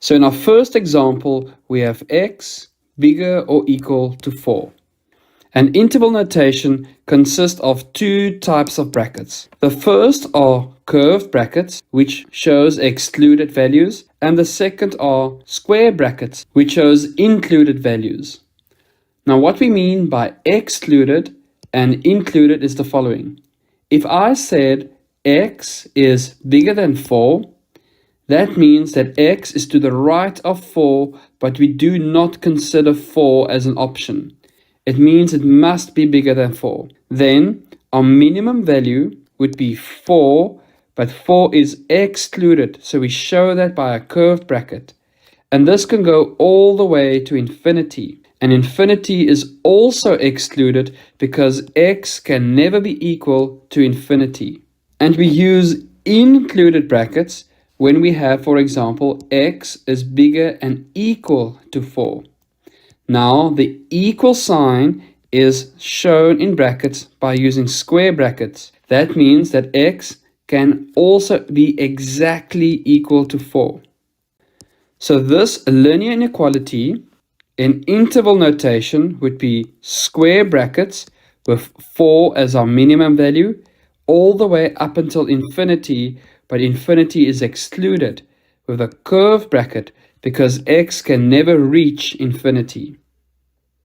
So in our first example, we have x bigger or equal to 4. An interval notation consists of two types of brackets. The first are curved brackets, which shows excluded values, and the second are square brackets, which shows included values. Now what we mean by excluded and included is the following. If I said x is bigger than 4, that means that x is to the right of 4, but we do not consider 4 as an option. It means it must be bigger than 4. Then our minimum value would be 4, but 4 is excluded, so we show that by a curved bracket. And this can go all the way to infinity. And infinity is also excluded because x can never be equal to infinity. And we use included brackets when we have, for example, x is bigger and equal to 4. Now, the equal sign is shown in brackets by using square brackets. That means that x can also be exactly equal to 4. So this linear inequality in interval notation would be square brackets with 4 as our minimum value all the way up until infinity, but infinity is excluded with a curved bracket because x can never reach infinity.